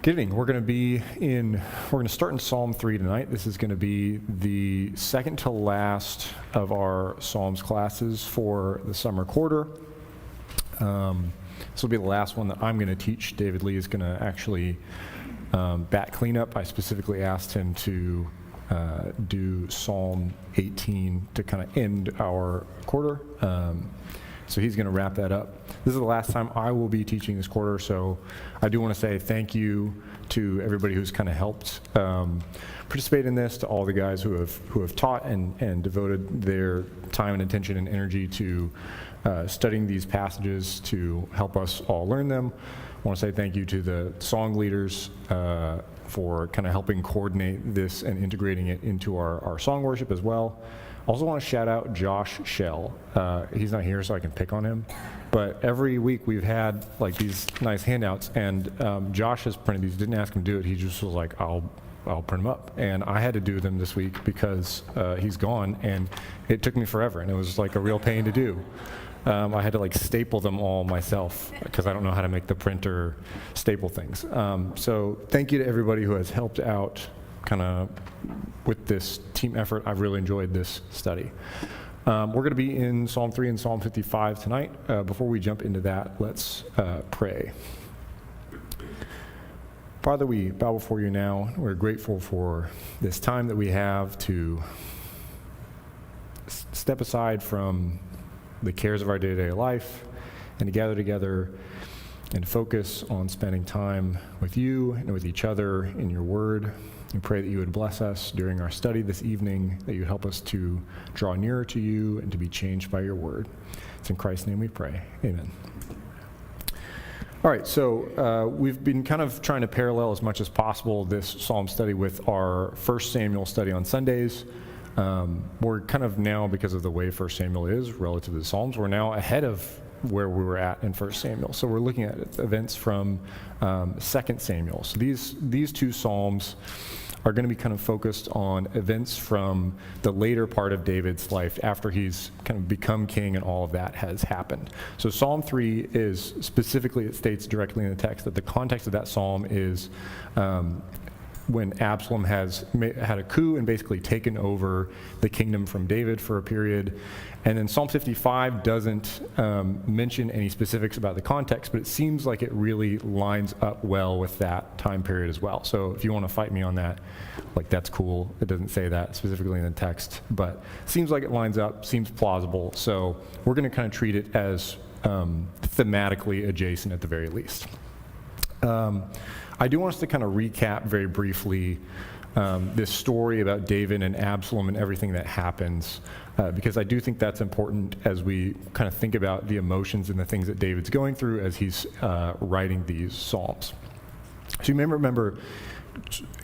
Good evening. We're going to start in Psalm 3 tonight. This is going to be the second to last of our Psalms classes for the summer quarter. This will be the last one that I'm going to teach. David Lee is going to actually bat cleanup. I specifically asked him to do Psalm 18 to kind of end our quarter. So he's going to wrap that up. This is the last time I will be teaching this quarter, so I do want to say thank you to everybody who's kind of helped participate in this, to all the guys who have taught and devoted their time and attention and energy to studying these passages to help us all learn them. I want to say thank you to the song leaders for kind of helping coordinate this and integrating it into our song worship as well. Also want to shout out Josh Shell. He's not here, so I can pick on him. But every week we've had like these nice handouts, and Josh has printed these. Didn't ask him to do it. He just was like, I'll print them up. And I had to do them this week because he's gone, and it took me forever, and it was like a real pain to do. I had to like staple them all myself because I don't know how to make the printer staple things. So thank you to everybody who has helped out kind of with this team effort. I've really enjoyed this study. We're going to be in Psalm 3 and Psalm 55 tonight. Before we jump into that, let's pray. Father, we bow before you now. We're grateful for this time that we have to step aside from the cares of our day-to-day life and to gather together and focus on spending time with you and with each other in your word. We pray that you would bless us during our study this evening, that you would help us to draw nearer to you and to be changed by your word. It's in Christ's name we pray. Amen. All right, so we've been kind of trying to parallel as much as possible this Psalm study with our 1 Samuel study on Sundays. We're kind of now, because of the way 1 Samuel is relative to the Psalms, we're now ahead of where we were at in 1 Samuel. So we're looking at events from 2 Samuel. So these two Psalms are going to be kind of focused on events from the later part of David's life after he's kind of become king and all of that has happened. So Psalm 3 is specifically, it states directly in the text that the context of that psalm is when Absalom has had a coup and basically taken over the kingdom from David for a period. And then Psalm 55 doesn't mention any specifics about the context, but it seems like it really lines up well with that time period as well. So if you want to fight me on that, like that's cool. It doesn't say that specifically in the text, but it seems like it lines up, seems plausible. So we're going to kind of treat it as thematically adjacent at the very least. I do want us to kind of recap very briefly this story about David and Absalom and everything that happens, because I do think that's important as we kind of think about the emotions and the things that David's going through as he's writing these Psalms. So you may remember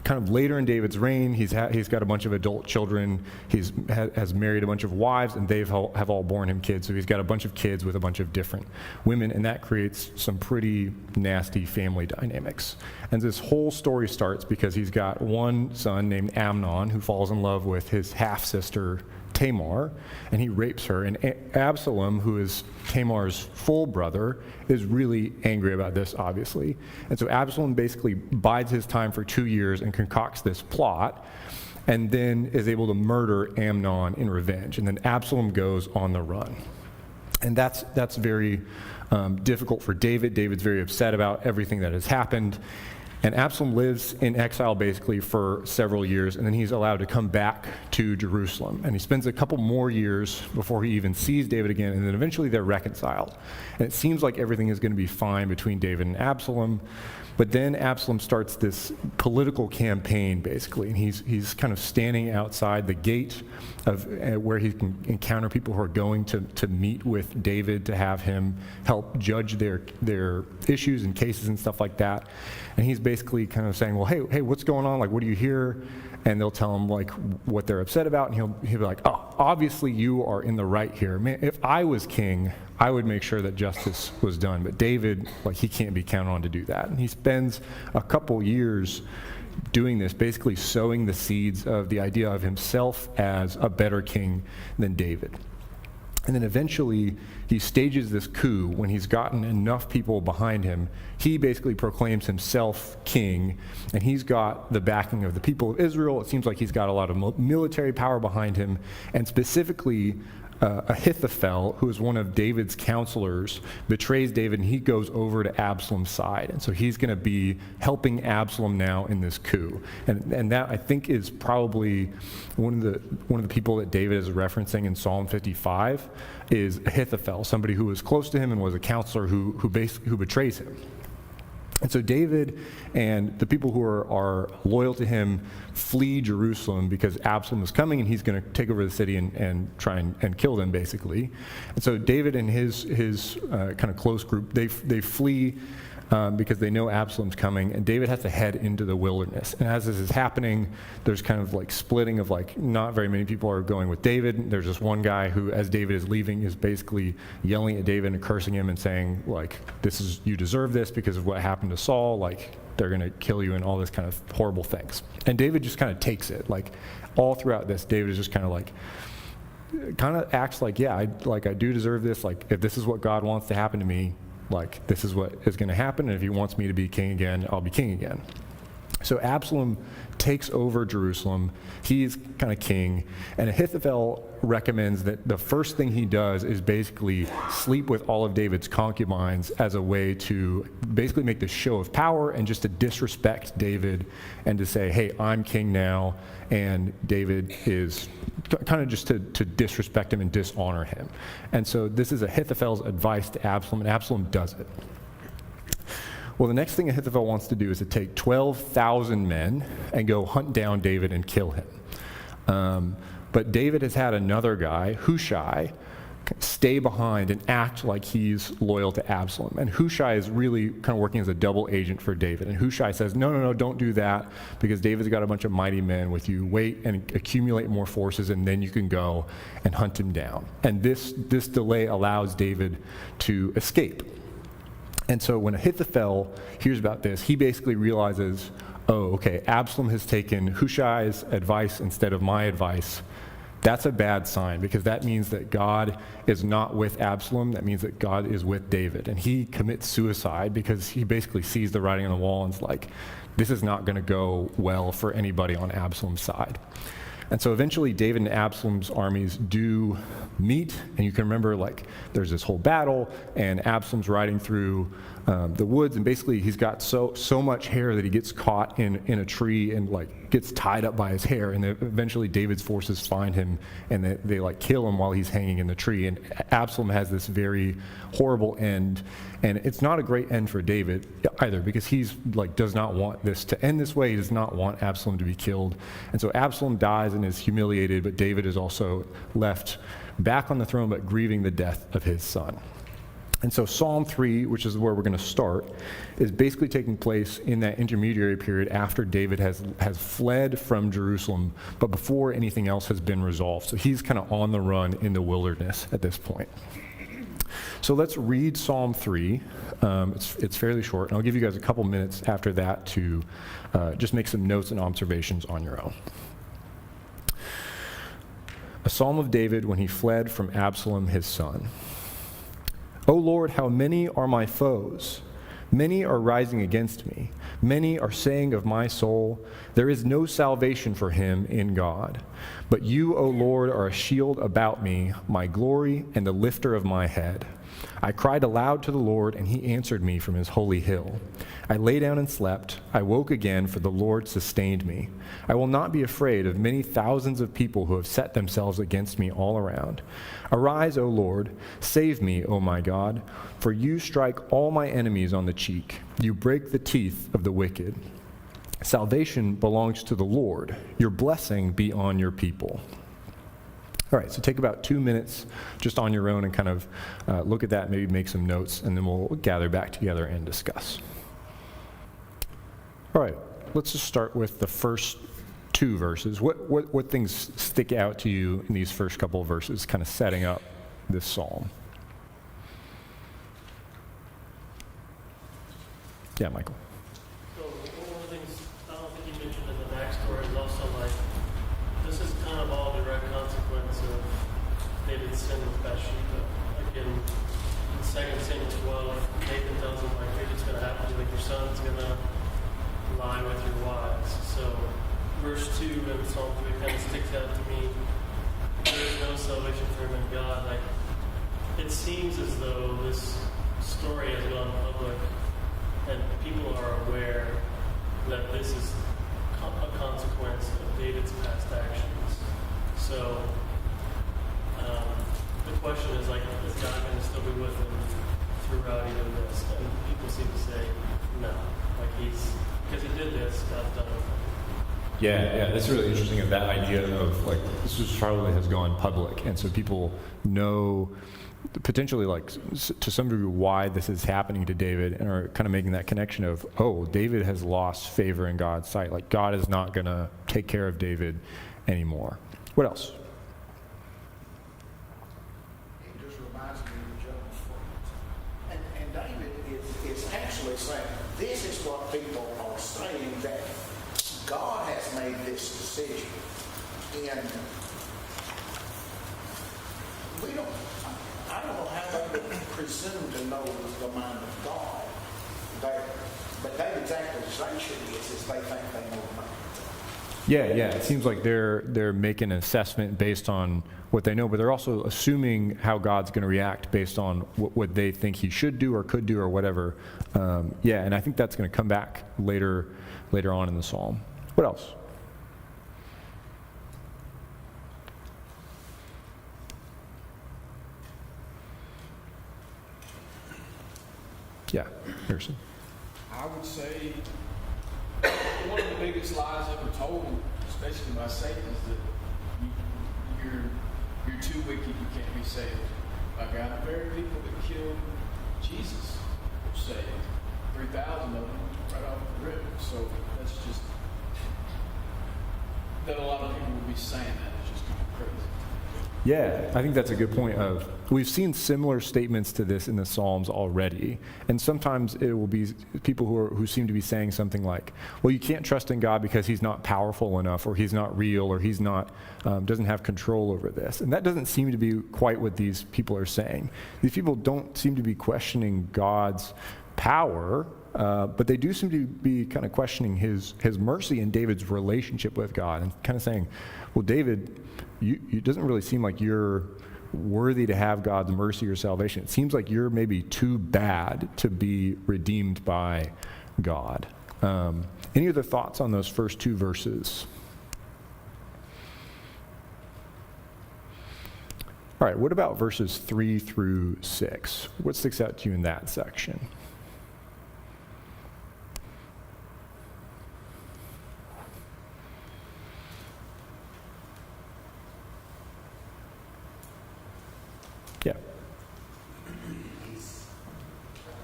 kind of later in David's reign, he's got a bunch of adult children. Has married a bunch of wives, and have all borne him kids. So he's got a bunch of kids with a bunch of different women, and that creates some pretty nasty family dynamics. And this whole story starts because he's got one son named Amnon who falls in love with his half-sister Tamar, and he rapes her. And Absalom, who is Tamar's full brother, is really angry about this, obviously. And so Absalom basically bides his time for 2 years and concocts this plot, and then is able to murder Amnon in revenge. And then Absalom goes on the run. And that's very difficult for David. David's very upset about everything that has happened. And Absalom lives in exile basically for several years, and then he's allowed to come back to Jerusalem. And he spends a couple more years before he even sees David again, and then eventually they're reconciled. And it seems like everything is going to be fine between David and Absalom. But then Absalom starts this political campaign, basically, and he's kind of standing outside the gate of where he can encounter people who are going to meet with David to have him help judge their issues and cases and stuff like that. And he's basically kind of saying, well, hey, what's going on? Like, what do you hear? And they'll tell him like what they're upset about, and he'll be like, oh, obviously you are in the right here. Man, if I was king, I would make sure that justice was done. But David, like, he can't be counted on to do that. And he spends a couple years doing this, basically sowing the seeds of the idea of himself as a better king than David. And then eventually he stages this coup when he's gotten enough people behind him. He basically proclaims himself king, and he's got the backing of the people of Israel. It seems like he's got a lot of military power behind him, and specifically Ahithophel, who is one of David's counselors, betrays David, and he goes over to Absalom's side. And so he's going to be helping Absalom now in this coup. And that, I think, is probably one of the people that David is referencing in Psalm 55 is Ahithophel, somebody who was close to him and was a counselor who betrays him. And so David and the people who are loyal to him flee Jerusalem because Absalom is coming and he's going to take over the city and try and kill them, basically. And so David and his kind of close group, they flee because they know Absalom's coming, and David has to head into the wilderness. And as this is happening, there's kind of like splitting of like not very many people are going with David. There's this one guy who, as David is leaving, is basically yelling at David and cursing him and saying, like, you deserve this because of what happened to Saul, like, they're going to kill you and all this kind of horrible things. And David just kind of takes it. Like, all throughout this, David is just kind of acts like, yeah, I do deserve this. Like, if this is what God wants to happen to me, like, this is what is going to happen, and if he wants me to be king again, I'll be king again. So Absalom takes over Jerusalem. He's kind of king, and Ahithophel recommends that the first thing he does is basically sleep with all of David's concubines as a way to basically make this show of power and just to disrespect David and to say, hey, I'm king now, and David is kind of just to disrespect him and dishonor him. And so this is Ahithophel's advice to Absalom, and Absalom does it. Well, the next thing Ahithophel wants to do is to take 12,000 men and go hunt down David and kill him. But David has had another guy, Hushai, stay behind and act like he's loyal to Absalom. And Hushai is really kind of working as a double agent for David. And Hushai says, no, don't do that, because David's got a bunch of mighty men with you. Wait and accumulate more forces, and then you can go and hunt him down. And this delay allows David to escape. And so when Ahithophel hears about this, he basically realizes, oh, okay, Absalom has taken Hushai's advice instead of my advice. That's a bad sign, because that means that God is not with Absalom. That means that God is with David. And he commits suicide because he basically sees the writing on the wall and is like, this is not going to go well for anybody on Absalom's side. And so eventually David and Absalom's armies do meet, and you can remember, like, there's this whole battle, and Absalom's riding through the woods, and basically he's got so much hair that he gets caught in a tree and, like, gets tied up by his hair, and eventually David's forces find him, and they like kill him while he's hanging in the tree. And Absalom has this very horrible end, and it's not a great end for David either, because he's like does not want this to end this way. He does not want Absalom to be killed, and so Absalom dies and is humiliated, but David is also left back on the throne, but grieving the death of his son. And so Psalm 3, which is where we're going to start, is basically taking place in that intermediary period after David has fled from Jerusalem, but before anything else has been resolved. So he's kind of on the run in the wilderness at this point. So let's read Psalm 3. It's fairly short, and I'll give you guys a couple minutes after that to just make some notes and observations on your own. A psalm of David when he fled from Absalom his son. O Lord, how many are my foes? Many are rising against me. Many are saying of my soul, there is no salvation for him in God. But you, O Lord, are a shield about me, my glory and the lifter of my head. I cried aloud to the Lord, and he answered me from his holy hill. I lay down and slept. I woke again, for the Lord sustained me. I will not be afraid of many thousands of people who have set themselves against me all around. Arise, O Lord, save me, O my God, for you strike all my enemies on the cheek. You break the teeth of the wicked. Salvation belongs to the Lord. Your blessing be on your people. All right, so take about 2 minutes just on your own and kind of look at that, maybe make some notes, and then we'll gather back together and discuss. All right, let's just start with the first 2 verses. What things stick out to you in these first couple of verses, kind of setting up this psalm? Yeah, Michael. So one of the things I don't think you mentioned in the backstory is also like this is kind of all direct consequence of David's sin sin with Bathsheba. Like in 2 Samuel 12, Nathan tells him, like, here's what's going to happen to you. Like, your son's going to lie with your wives. So verse 2 in Psalm 3 kind of sticks out to me. There is no salvation for him in God. Like, it seems as though this story has gone public and people are aware that this is a consequence of David's past actions. So the question is, like, is God going to still be with him throughout even this? And people seem to say no. Like, because he did this, God's done with him. Yeah, that's really interesting. Of that idea of, like, this just probably has gone public, and so people know potentially, like, to some degree, why this is happening to David, and are kind of making that connection of, oh, David has lost favor in God's sight. Like, God is not going to take care of David anymore. What else? It just reminds me of Job's friends. And David is actually saying, this is what people are saying, that God has made this decision. And I don't know how they would presume to know the mind of God. But David's accusation is they think they know the mind. Yeah. It seems like they're making an assessment based on what they know, but they're also assuming how God's going to react based on what they think he should do or could do or whatever. And I think that's going to come back later on in the psalm. What else? Yeah, Harrison. I would say one of the biggest lies ever told, especially by Satan, is that you're too wicked, you can't be saved. Like, the very people that killed Jesus were saved. 3,000 of them right off the rip. So that's just, that a lot of people would be saying that. It's just kind of crazy. Yeah, I think that's a good point. Of we've seen similar statements to this in the Psalms already, and sometimes it will be people who seem to be saying something like, "Well, you can't trust in God because He's not powerful enough, or He's not real, or He's not doesn't have control over this." And that doesn't seem to be quite what these people are saying. These people don't seem to be questioning God's power, but they do seem to be kind of questioning His mercy and David's relationship with God, and kind of saying, "Well, David, it doesn't really seem like you're worthy to have God's mercy or salvation. It seems like you're maybe too bad to be redeemed by God." Any other thoughts on those first two verses? All right, what about verses 3 through 6? What sticks out to you in that section? Yeah. He's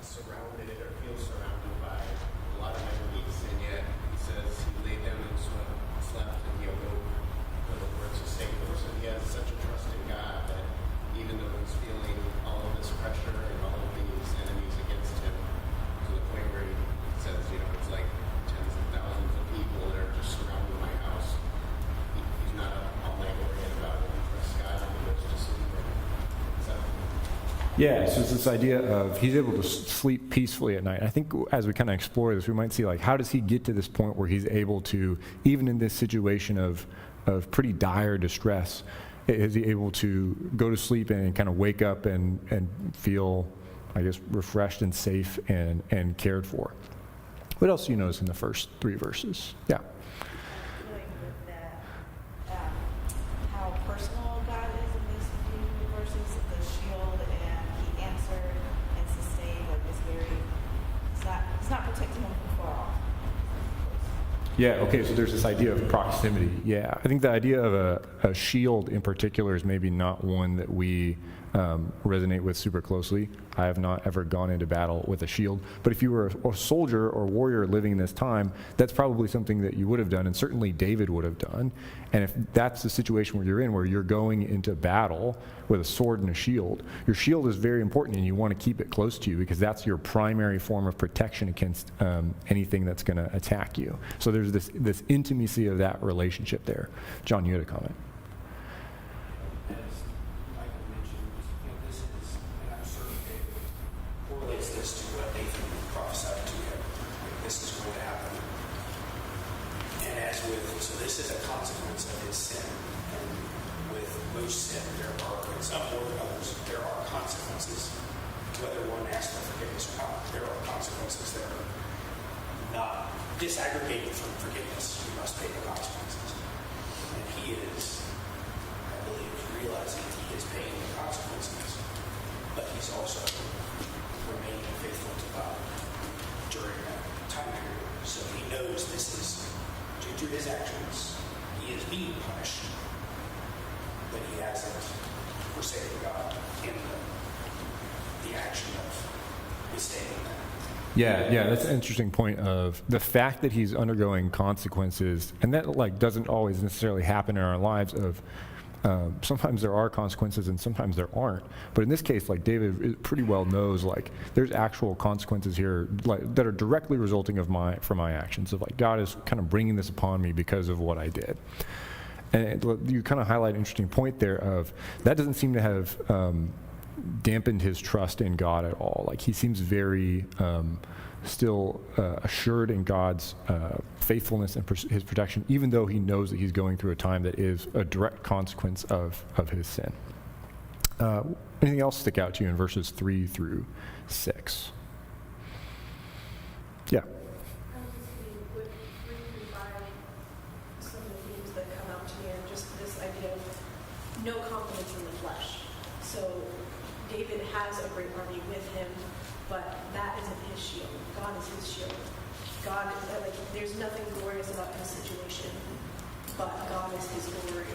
surrounded or feels surrounded by a lot of enemies, and yet he says he laid down and slept, and he awoke. In other words, the same person. He has such a trust in God that even though he's feeling all of this pressure and all of these enemies against him, to the point where he says, it's like tens of thousands of people that are just surrounding my house. He's not up all night worrying about it. He trusts God, and he goes to sleep. Yeah, so it's this idea of he's able to sleep peacefully at night. I think as we kind of explore this, we might see, like, how does he get to this point where he's able to, even in this situation of pretty dire distress, is he able to go to sleep and kind of wake up and feel, I guess, refreshed and safe and cared for? What else do you notice in the first 3 verses? Yeah. Dealing with that, how personal God is in these few verses, the shield, and He answered and sustained, like, this very, it's not protecting him from far off. Yeah, okay, so there's this idea of proximity. Yeah, I think the idea of a shield in particular is maybe not one that we resonate with super closely. I have not ever gone into battle with a shield, but if you were a soldier or warrior living in this time, that's probably something that you would have done, and certainly David would have done. And if that's the situation where you're in, where you're going into battle with a sword and a shield, your shield is very important, and you want to keep it close to you because that's your primary form of protection against anything that's going to attack you. So there's this intimacy of that relationship there. John, you had a comment. As Michael mentioned, so this is a consequence of his sin. And with most sin, there are, in some more than others, there are consequences. Whether one asks for forgiveness or not, there are consequences that are not disaggregated from forgiveness. You must pay the consequences. And he is, I believe, realizing that he is paying the consequences, but he's also remaining faithful to God during that time period. So he knows this is due to his actions. He is being punished, but he hasn't forsaken God in the action of withstanding that. Yeah, that's an interesting point of the fact that he's undergoing consequences, and that like doesn't always necessarily happen in our lives of sometimes there are consequences and sometimes there aren't. But in this case, like David pretty well knows like there's actual consequences here like that are directly resulting from my actions, of like God is kind of bringing this upon me because of what I did. And you kind of highlight an interesting point there of that doesn't seem to have dampened his trust in God at all. Like he seems very still assured in God's faithfulness and his protection, even though he knows that he's going through a time that is a direct consequence of his sin. Anything else stick out to you in verses 3 through 6? Yeah. With 3 through 5, some of the themes that come out to me are just this idea of no confidence in the flesh. So David has a great army with him, but that isn't his shield. God is his shield. God, like, there's nothing glorious about his situation, but God is his glory.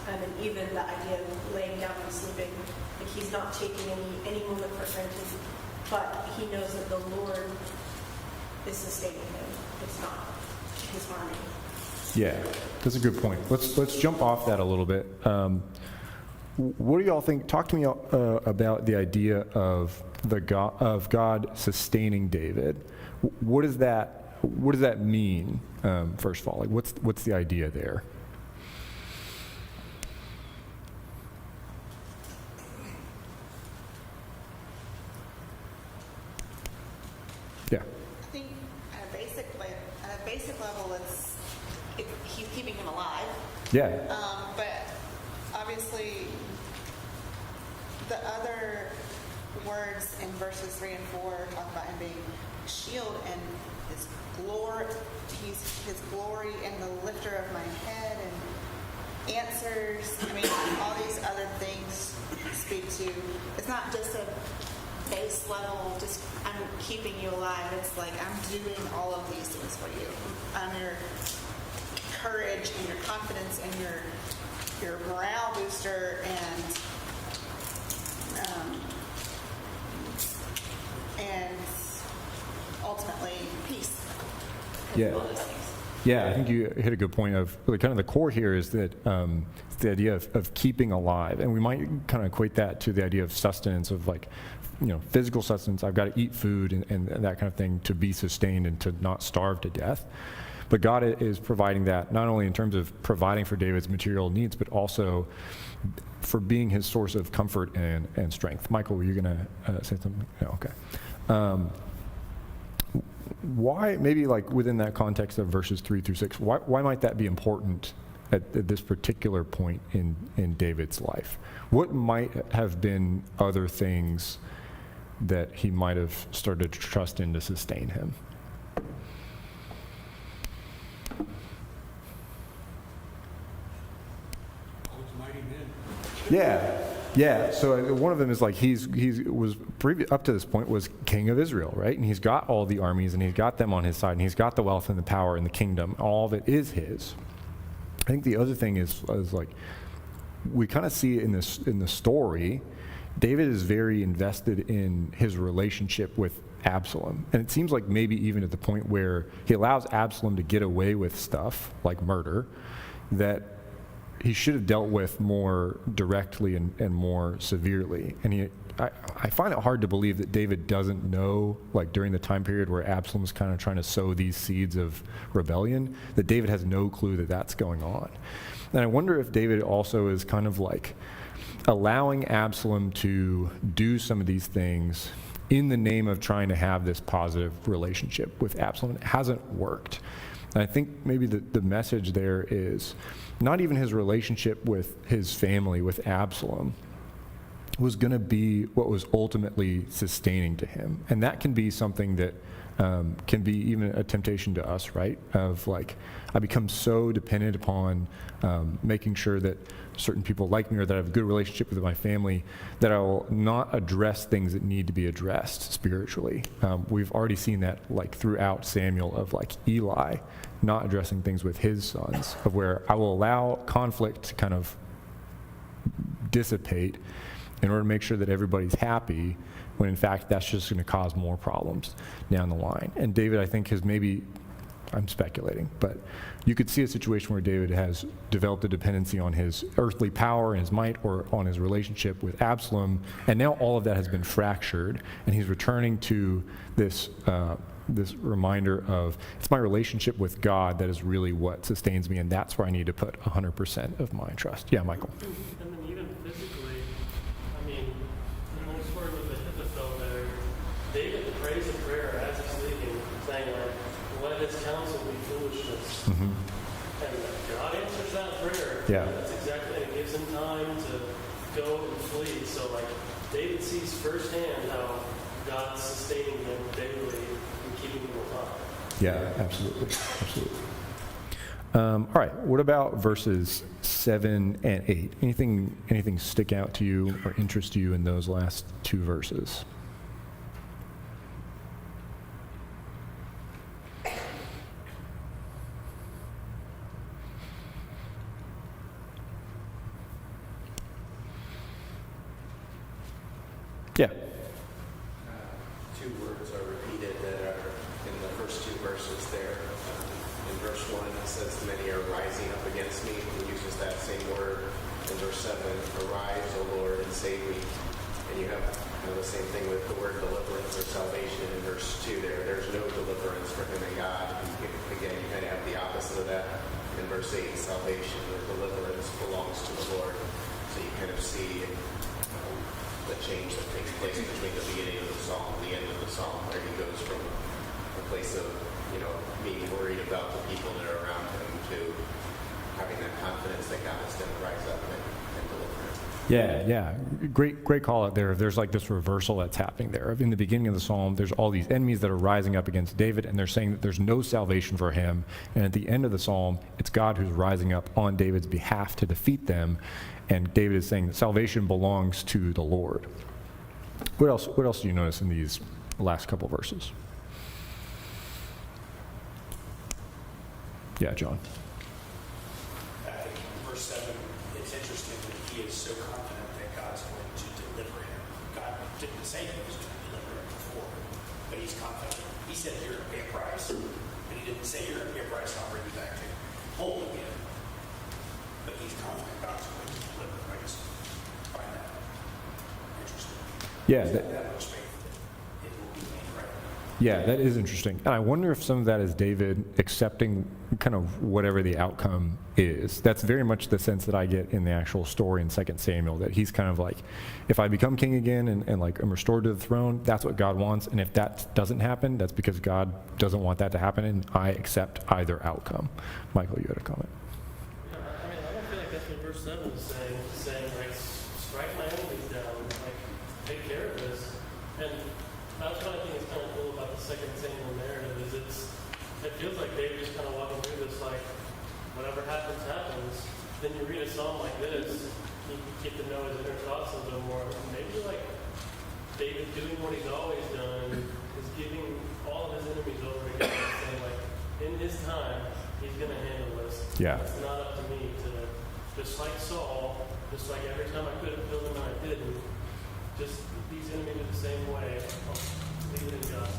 And even the idea of laying down and sleeping, like he's not taking any moment for granted, but he knows that the Lord is sustaining him. It's not his army. Yeah, that's a good point. Let's jump off that a little bit. What do y'all think? Talk to me about the idea of God sustaining David. What does that mean? First of all, like what's the idea there? Yeah. I think at a basic level, he's keeping him alive. Yeah. But obviously, the other words in verses 3 and 4 talk about him being a shield and his glory. He's his glory and the lifter of my head and answers. I mean, all these other things speak to. It's not just a base level, just I'm keeping you alive. It's like I'm doing all of these things for you. I'm your courage and your confidence and your morale booster and ultimately peace. Yeah. All those things. Yeah, I think you hit a good point of really kind of the core here is that it's the idea of keeping alive. And we might kind of equate that to the idea of sustenance of like, physical sustenance. I've got to eat food and that kind of thing to be sustained and to not starve to death. But God is providing that not only in terms of providing for David's material needs, but also for being his source of comfort and strength. Michael, were you going to say something? No, okay. Why, maybe like within that context of verses 3 through 6, why might that be important at this particular point in David's life? What might have been other things that he might have started to trust in to sustain him? Yeah. So one of them is like he was up to this point was king of Israel, right? And he's got all the armies and he's got them on his side and he's got the wealth and the power and the kingdom. All of it is his. I think the other thing is like we kind of see in the story, David is very invested in his relationship with Absalom, and it seems like maybe even at the point where he allows Absalom to get away with stuff like murder, that he should have dealt with more directly and more severely. And I find it hard to believe that David doesn't know, like during the time period where Absalom's kind of trying to sow these seeds of rebellion, that David has no clue that that's going on. And I wonder if David also is kind of like allowing Absalom to do some of these things in the name of trying to have this positive relationship with Absalom. It hasn't worked. And I think maybe the message there is not even his relationship with his family, with Absalom, was going to be what was ultimately sustaining to him. And that can be something that can be even a temptation to us, right? Of like, I become so dependent upon making sure that certain people like me or that I have a good relationship with my family that I will not address things that need to be addressed spiritually. We've already seen that like throughout Samuel of like Eli not addressing things with his sons, of where I will allow conflict to kind of dissipate in order to make sure that everybody's happy, when in fact that's just going to cause more problems down the line. And David, I think, has maybe, I'm speculating, but you could see a situation where David has developed a dependency on his earthly power and his might, or on his relationship with Absalom, and now all of that has been fractured, and he's returning to this this reminder of, it's my relationship with God that is really what sustains me, and that's where I need to put 100% of my trust. Yeah, Michael. And then even physically, I mean, the whole story with the Ahithophel there, David prays a prayer as he's leaving, saying like, let his counsel be foolishness. Mm-hmm. And God answers that prayer. Yeah. And that's exactly, and it gives him time to go and flee. So like, David sees firsthand how God's sustaining him daily and keeping him alive. Yeah, absolutely. Absolutely. All right, what about verses 7 and 8? Anything stick out to you or interest you in those last two verses? Yeah. Two words are repeated that are in the first two verses there. In verse 1, it says, many are rising up against me. He uses that same word. In verse 7, arise, O Lord, and save me. And you have the same thing with the word deliverance or salvation in verse 2 there. There's no deliverance for him and God. Again, you kind of have the opposite of that in verse 8. Salvation or deliverance belongs to the Lord. So you kind of see the change that takes place between the beginning of the psalm and the end of the psalm, where he goes from a place of, being worried about the people that are around him to having that confidence that God is going to rise up and deliver him. Yeah. Great call out there. There's like this reversal that's happening there. In the beginning of the psalm, there's all these enemies that are rising up against David, and they're saying that there's no salvation for him. And at the end of the psalm, it's God who's rising up on David's behalf to defeat them. And David is saying that salvation belongs to the Lord. What else do you notice in these last couple verses? Yeah, John. I think in verse 7, it's interesting that he is so confident that God's going to deliver him. God didn't say he was going to deliver him before, but he's confident. He said, you're going to pay a price. But he didn't say, you're going to pay a price and I'll bring you back to whole again. But he's confident God's going to deliver him. I just find that interesting. Yeah. That much faith that it will be made right. Yeah, that is interesting. And I wonder if some of that is David accepting kind of whatever the outcome is. That's very much the sense that I get in the actual story in 2 Samuel, that he's kind of like, if I become king again and like I'm restored to the throne, that's what God wants. And if that doesn't happen, that's because God doesn't want that to happen, and I accept either outcome. Michael, you had a comment. Yeah, I mean, I don't feel like that's what verse 7 is saying like, strike my enemies down, like, take care of this. And that's what I think is kind of cool about the 2 Samuel narrative, is it feels like David just kind of walking through this, like, whatever happens, happens. Then you read a psalm like this, you get to know his inner thoughts a little more. Maybe like David doing what he's always done is giving all of his enemies over to God and saying, like, in his time, he's going to handle this. Yeah. It's not up to me to, just like Saul, just like every time I could have killed him and I didn't, just these enemies are the same way. I'll leave it in God.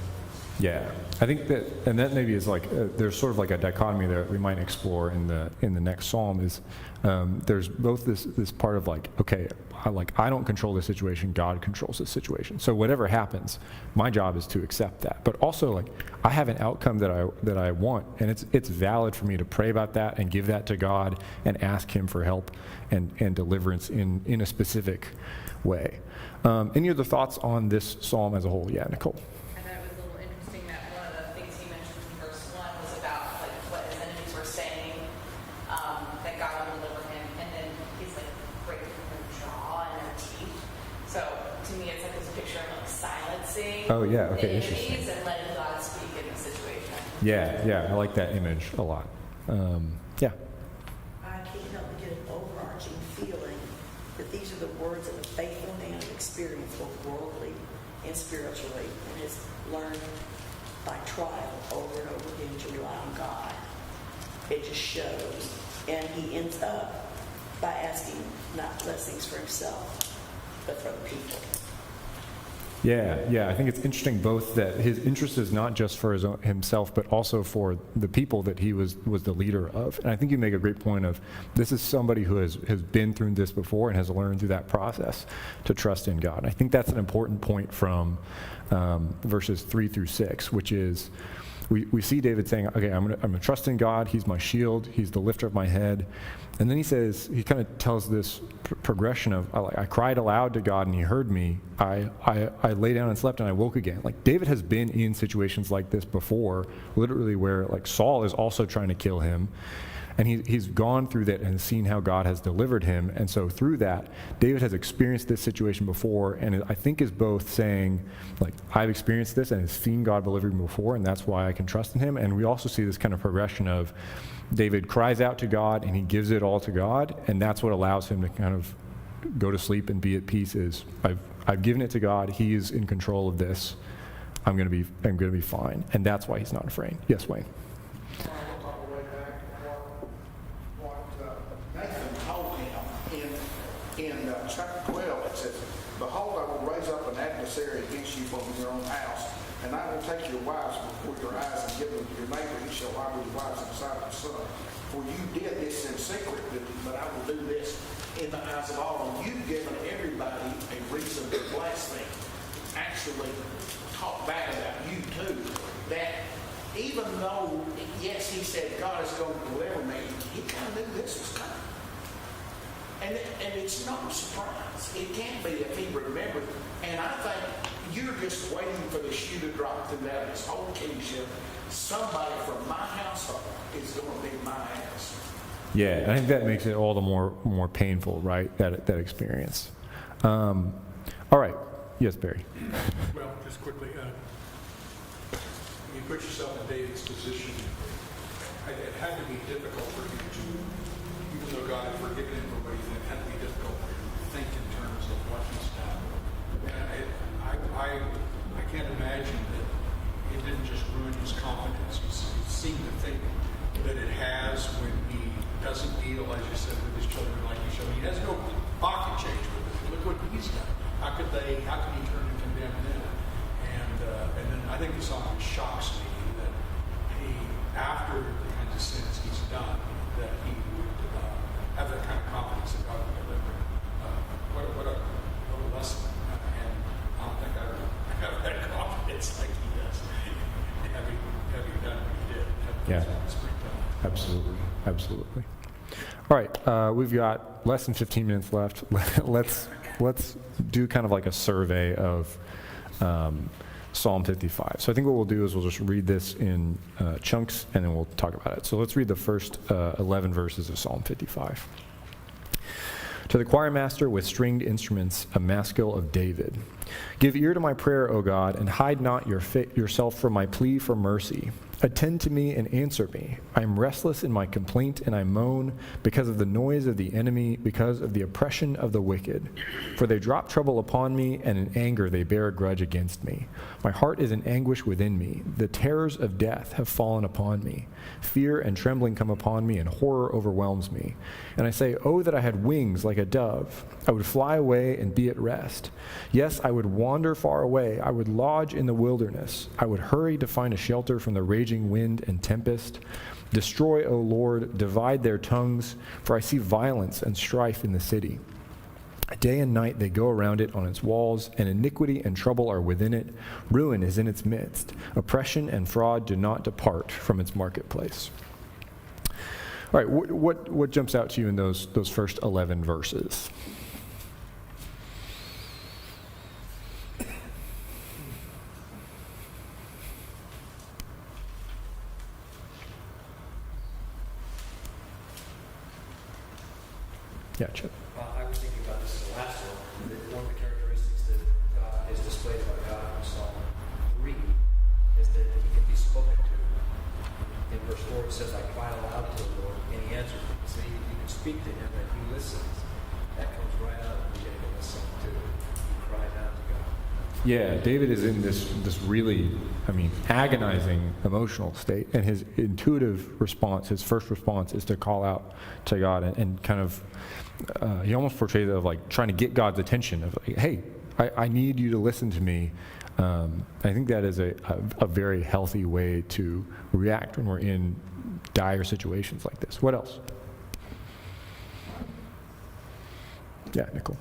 Yeah, I think that, and that maybe is like, there's sort of like a dichotomy there that we might explore in the next psalm. Is there's both this part of like, okay, I don't control this situation, God controls this situation. So whatever happens, my job is to accept that. But also, like, I have an outcome that I want, and it's valid for me to pray about that and give that to God and ask Him for help and deliverance in a specific way. Any other thoughts on this psalm as a whole? Yeah, Nicole. I thought it was a little interesting that one of the things he mentioned in verse 1 was about like what Oh, yeah, okay, the interesting. enemies and letting God speak in the situation. Yeah, I like that image a lot. Yeah. I can't help but get an overarching feeling that these are the words of a faithful man of experience, both worldly and spiritually, and has learned by trial over and over again to rely on God. It just shows. And he ends up by asking not blessings for himself, but for the people. Yeah. I think it's interesting both that his interest is not just for himself, but also for the people that he was the leader of. And I think you make a great point of this is somebody who has been through this before and has learned through that process to trust in God. And I think that's an important point from verses 3 through 6, which is we see David saying, okay, I'm gonna trust in God. He's my shield. He's the lifter of my head. And then he kind of tells this progression of, I cried aloud to God and he heard me. I lay down and slept and I woke again. Like David has been in situations like this before, literally where like Saul is also trying to kill him. And he's gone through that and seen how God has delivered him. And so through that, David has experienced this situation before, and I think is both saying, like, I've experienced this and has seen God deliver me before, and that's why I can trust in him. And we also see this kind of progression of David cries out to God and he gives it all to God, and that's what allows him to kind of go to sleep and be at peace is, I've given it to God, he is in control of this, I'm gonna be fine. And that's why he's not afraid. Yes, Wayne. Nathan told him in chapter 12, it says, "Behold, I will raise up an adversary against you from your own house, and I will take your wives before your eyes and give them to your neighbor. He shall lie with your wives in the sight of the sun. For you did this in secret, but I will do this in the eyes of all. And you've given everybody a reason to blaspheme, actually talk bad about you too. That even though, yes, he said God is going to deliver me, he kind of knew this was coming. And it's no surprise. It can't be if he remembered. And I think you're just waiting for the shoe to drop through that his whole kingship. Somebody from my household is going to be my ass. Yeah, I think that makes it all the more painful, right? That experience. All right. Yes, Barry. Well, just quickly, you put yourself in David's position. It had to be difficult for him to, even though God had forgiven him for what he did, it had to be difficult for him to think in terms of what he's done. And I can't imagine that it didn't just ruin his confidence. He seemed to think that it has when he doesn't deal, as you said, with his children like he showed. He has no pocket change with it. Look what he's done. How can he turn and condemn them? And then I think the song shocks me that after the kinds of sins he's done, that he would have that kind of confidence that God would deliver him. What a lesson. And I don't think I have that confidence like he does, having done what he did. Yeah. Absolutely. All right, we've got less than 15 minutes left. Let's do kind of like a survey of Psalm 55. So I think what we'll do is we'll just read this in chunks, and then we'll talk about it. So let's read the first 11 verses of Psalm 55. To the choir master with stringed instruments, a maskil of David. Give ear to my prayer, O God, and hide not yourself from my plea for mercy. Attend to me and answer me. I am restless in my complaint, and I moan because of the noise of the enemy, because of the oppression of the wicked. For they drop trouble upon me, and in anger they bear a grudge against me. My heart is in anguish within me. The terrors of death have fallen upon me. Fear and trembling come upon me, and horror overwhelms me. And I say, oh, that I had wings like a dove. I would fly away and be at rest. Yes, I would wander far away. I would lodge in the wilderness. I would hurry to find a shelter from the raging wind and tempest. Destroy, O Lord, divide their tongues, for I see violence and strife in the city. Day and night they go around it on its walls, and iniquity and trouble are within it. Ruin is in its midst. Oppression and fraud do not depart from its marketplace. All right, what jumps out to you in those first 11 verses? Yeah, Chip. I was thinking about this in the last one. One of the characteristics that God is displayed about God in Psalm that he can be spoken to. In verse 4 it says, I cried aloud to the Lord, and he answered me. So you can speak to him and he listens. That comes right out of the beginning of the song too. He cried out to God. Yeah, David is in this really, agonizing emotional state, and his intuitive response, his first response, is to call out to God and kind of, he almost portrays it of like trying to get God's attention, of like, hey, I need you to listen to me. I think that is a very healthy way to react when we're in dire situations like this. What else? Yeah, Nicole.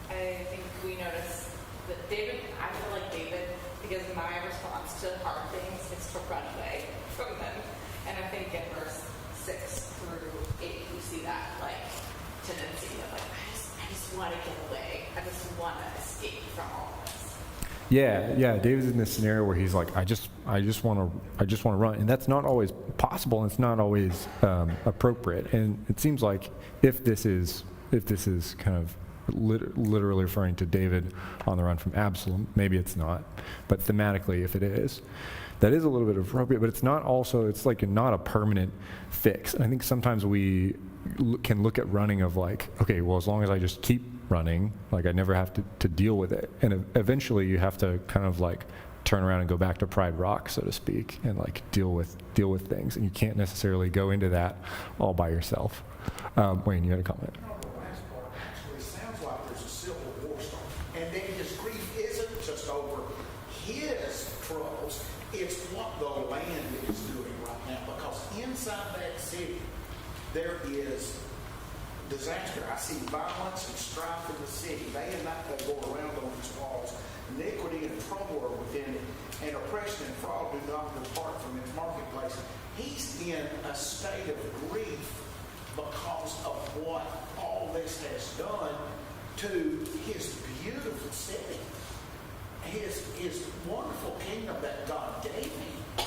I think we notice that David, I feel like David, because my response to hard things is to run away from them. And I think in verse 6 through 8, we see that like tendency of like, I just want to get away. I just want to escape from all this. Yeah. David's in this scenario where he's like, I just want to run, and that's not always possible, and it's not always appropriate. And it seems like if this is kind of literally referring to David on the run from Absalom, maybe it's not, but thematically, if it is, that is a little bit appropriate. But it's not also, it's like not a permanent fix. And I think sometimes we can look at running of like, okay, well, as long as I just keep running, like I never have to deal with it. And eventually you have to kind of like turn around and go back to Pride Rock, so to speak, and like deal with things. And you can't necessarily go into that all by yourself. Wayne, you had a comment. No, the last part actually sounds like there's a civil war starting. And then his grief isn't just over his troubles, it's what the land is doing right now. Because inside that city, there is disaster. I see violence and strife in the city. Day and night they go around on these walls. Iniquity and trouble are within it, and oppression and fraud do not depart from its marketplace. He's in a state of grief because of what all this has done to his beautiful city, his wonderful kingdom that God gave him,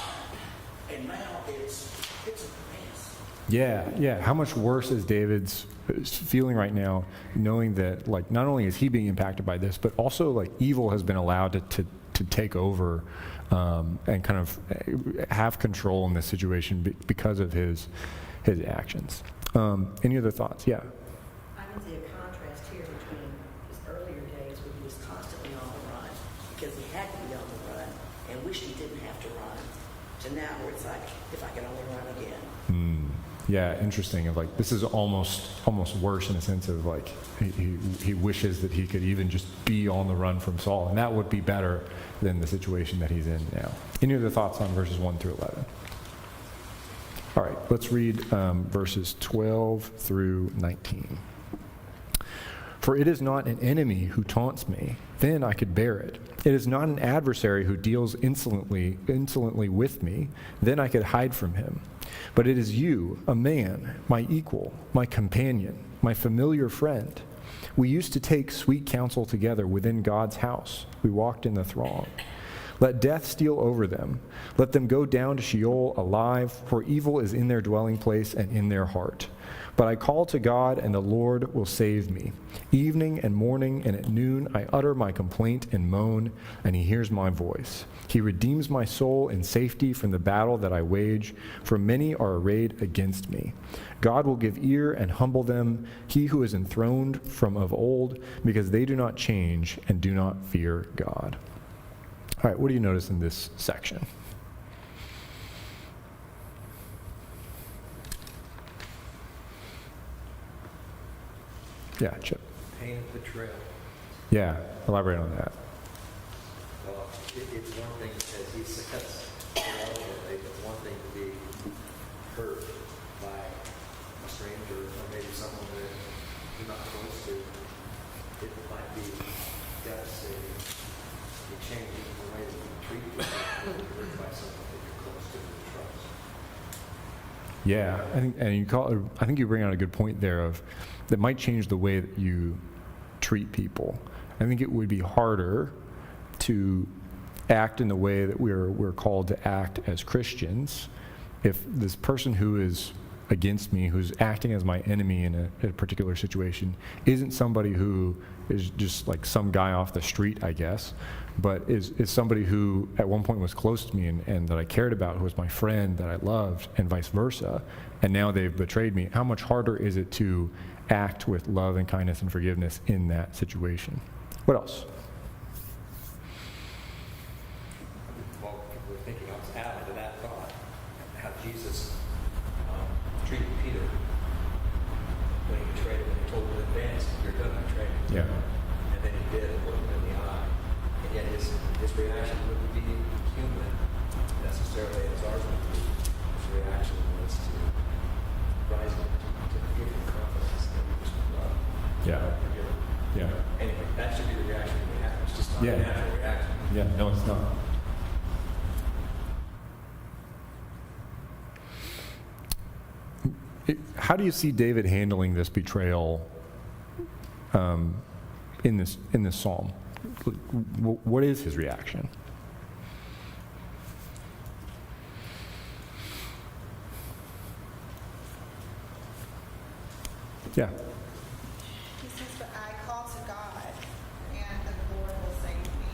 and now it's a mess. Yeah. How much worse is David's feeling right now, knowing that like not only is he being impacted by this, but also like evil has been allowed to take over and kind of have control in this situation because of his actions. Any other thoughts? Yeah. I can see a contrast here between his earlier days when he was constantly on the run because he had to be on the run and wished he didn't have to run, to now where it's like, if I could only run again. Yeah, interesting. Of like, this is almost worse in a sense of like he wishes that he could even just be on the run from Saul, and that would be better than the situation that he's in now. Any other thoughts on verses 1 through 11? All right, let's read verses 12 through 19. For it is not an enemy who taunts me, then I could bear it. It is not an adversary who deals insolently with me, then I could hide from him. But it is you, a man, my equal, my companion, my familiar friend. We used to take sweet counsel together within God's house. We walked in the throng. Let death steal over them. Let them go down to Sheol alive, for evil is in their dwelling place and in their heart. But I call to God, and the Lord will save me. Evening and morning and at noon I utter my complaint and moan, and he hears my voice. He redeems my soul in safety from the battle that I wage, for many are arrayed against me. God will give ear and humble them, he who is enthroned from of old, because they do not change and do not fear God. All right, what do you notice in this section? Yeah, Chip. Pain of betrayal. Yeah, elaborate on that. Well, it's one thing as he says, it's one thing to be hurt by a stranger or maybe someone that you're not close to. It might be devastating. It changes the way that you treat people when you're hurt by someone that you're close to and trust. Yeah, I think you bring out a good point there of that might change the way that you treat people. I think it would be harder to act in the way that we're called to act as Christians if this person who is against me, who's acting as my enemy in a particular situation, isn't somebody who is just like some guy off the street, I guess, but is somebody who at one point was close to me and that I cared about, who was my friend that I loved, and vice versa, and now they've betrayed me. How much harder is it to act with love and kindness and forgiveness in that situation? What else? Well, we're thinking, I was adding to that thought, how Jesus treated Peter when he betrayed him, and he told him in advance, you're going to betray me. Yeah. And then he did, and looked him in the eye. And yet his reaction wouldn't be human necessarily as ours would be. His reaction was to rise up, to give him confidence that we just love. Yeah. Forgive him. Yeah. Anyway, that should be the reaction we have. It's just not a natural reaction. Yeah, no, it's not. How do you see David handling this betrayal in this psalm? What is his reaction? Yeah. He says, but I call to God, and the Lord will save me.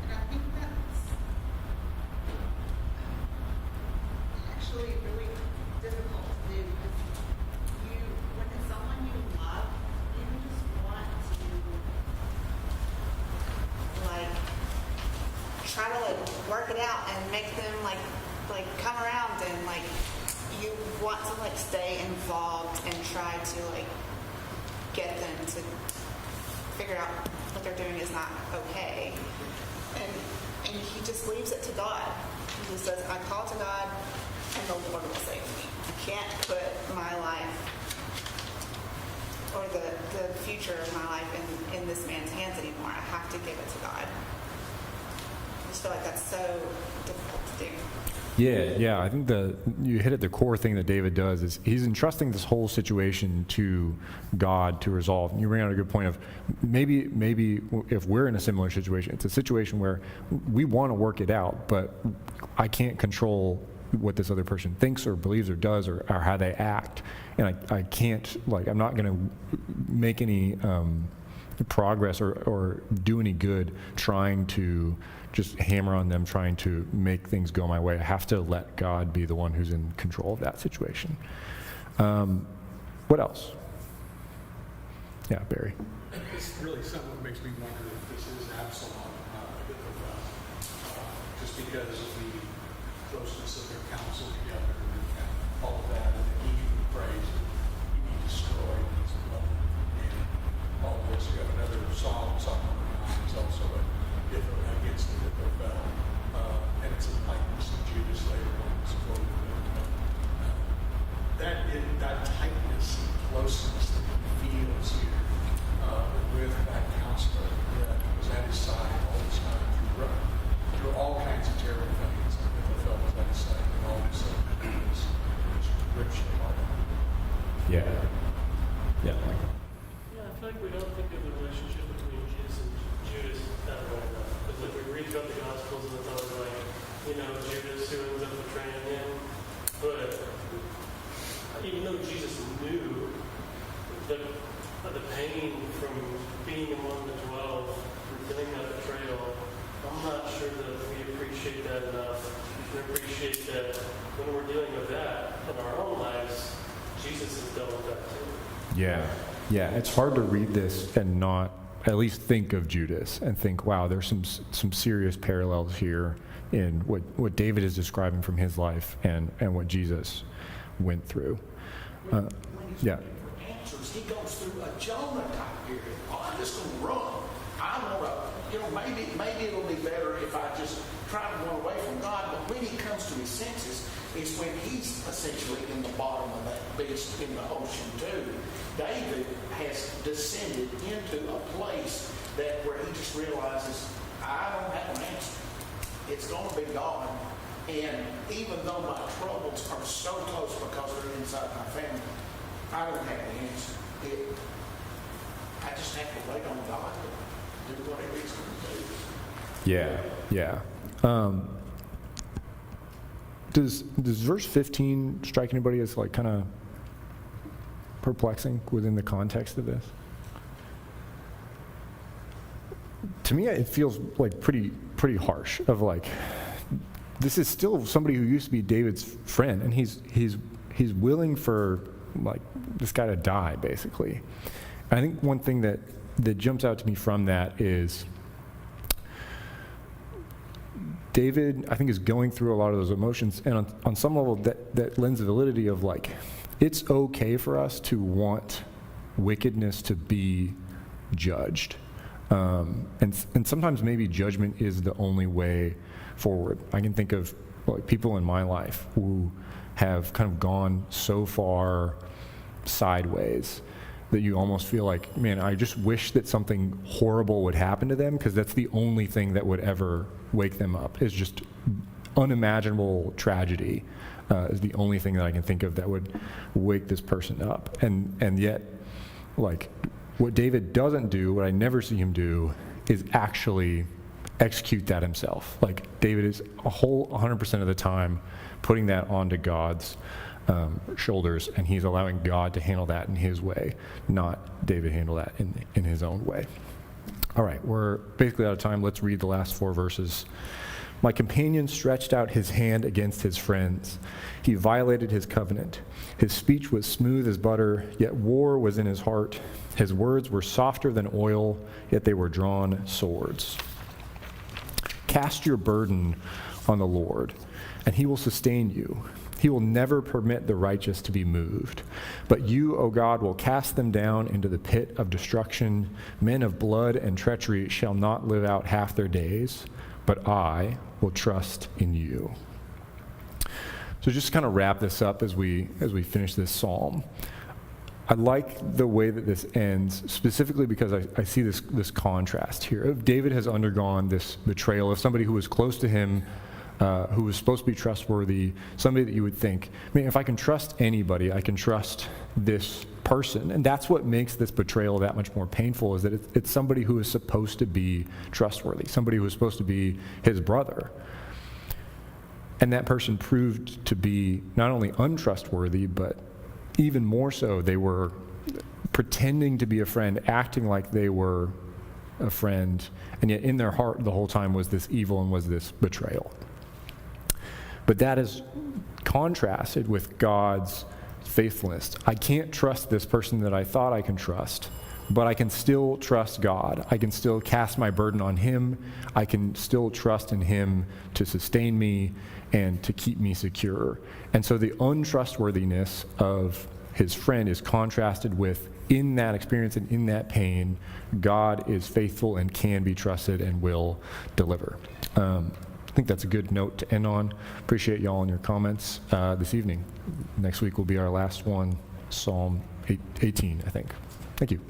And I think that's actually really difficult to do, because when it's someone you love, you just want to, try to, work it out and make them, come around, and, you want to stay involved and try to get them to figure out what they're doing is not okay, and he just leaves it to God. He just says, I call to God and the Lord will save me. I can't put my life or the future of my life in this man's hands anymore. I have to give it to God. I just feel like that's so difficult to do. Yeah. I think you hit at the core thing that David does is he's entrusting this whole situation to God to resolve. And you bring out a good point of maybe if we're in a similar situation, it's a situation where we want to work it out, but I can't control what this other person thinks or believes or does or how they act, and I can't I'm not going to make any progress or do any good trying to just hammer on them, trying to make things go my way. I have to let God be the one who's in control of that situation. What else? Yeah, Barry. This really somewhat makes me wonder if this is Absalom, just because of the closeness of their counsel together and all of that, and the king prays he be destroyed and his blood and all of this. You have another Psalm 9 is also against the Ahithophel, and it's a likeness of Judas later on. It's quoted. That tightness and closeness that he feels here with that counselor that was at his side all this time through all kinds of terrible things. Ahithophel was at his side, and all of a sudden it was richly hard. Yeah. Yeah, I feel like we don't think of the relationship between Jesus and Judas that way enough. Because if we read about the Gospels and it's always Judas who ends up betraying him. But even though Jesus knew the pain from being among the 12, from feeling that betrayal, I'm not sure that we appreciate that enough. We appreciate that when we're dealing with that in our own lives, Jesus has dealt with that too. Yeah, it's hard to read this and not at least think of Judas and think, wow, there's some serious parallels here in what David is describing from his life and what Jesus went through. Yeah. Answers, he goes through a Jonah type period. Oh, I'm just going to run. I want to, maybe it'll be better if I just try to run away from God. But when he comes to his senses is when he's essentially in the bottom of that beast in the ocean too. David has descended into a place where he just realizes, I don't have an answer. It's going to be God. And even though my troubles are so close because they're inside my family, I don't have the answer. I just have to wait on God to do whatever he's going to do. Yeah. Does verse 15 strike anybody as like kind of perplexing within the context of this? To me, it feels like pretty harsh. Of like, this is still somebody who used to be David's friend, and he's willing for like this guy to die, basically. I think one thing that jumps out to me from that is David, I think, is going through a lot of those emotions, and on some level that lends the validity of like, it's okay for us to want wickedness to be judged. And sometimes maybe judgment is the only way forward. I can think of like people in my life who have kind of gone so far sideways that you almost feel like, man, I just wish that something horrible would happen to them, because that's the only thing that would ever wake them up, is just unimaginable tragedy is the only thing that I can think of that would wake this person up. And yet, like, what David doesn't do, what I never see him do, is actually execute that himself. Like, David is a whole 100% of the time putting that onto God's shoulders, and he's allowing God to handle that in his way, not David handle that in his own way. All right, we're basically out of time. Let's read the last 4 verses. My companion stretched out his hand against his friends. He violated his covenant. His speech was smooth as butter, yet war was in his heart. His words were softer than oil, yet they were drawn swords. Cast your burden on the Lord, and he will sustain you. He will never permit the righteous to be moved. But you, O God, will cast them down into the pit of destruction. Men of blood and treachery shall not live out half their days, but I will trust in you. So just to kind of wrap this up as we finish this psalm, I like the way that this ends, specifically because I see this contrast here. David has undergone this betrayal of somebody who was close to him, who was supposed to be trustworthy, somebody that you would think, I mean, if I can trust anybody, I can trust this person. And that's what makes this betrayal that much more painful, is that it's somebody who is supposed to be trustworthy, somebody who is supposed to be his brother. And that person proved to be not only untrustworthy, but even more so, they were pretending to be a friend, acting like they were a friend, and yet in their heart the whole time was this evil and was this betrayal. But that is contrasted with God's faithfulness. I can't trust this person that I thought I can trust, but I can still trust God. I can still cast my burden on him. I can still trust in him to sustain me and to keep me secure. And so the untrustworthiness of his friend is contrasted with, in that experience and in that pain, God is faithful and can be trusted and will deliver. I think that's a good note to end on. Appreciate y'all and your comments this evening. Next week will be our last one, Psalm 18, I think. Thank you.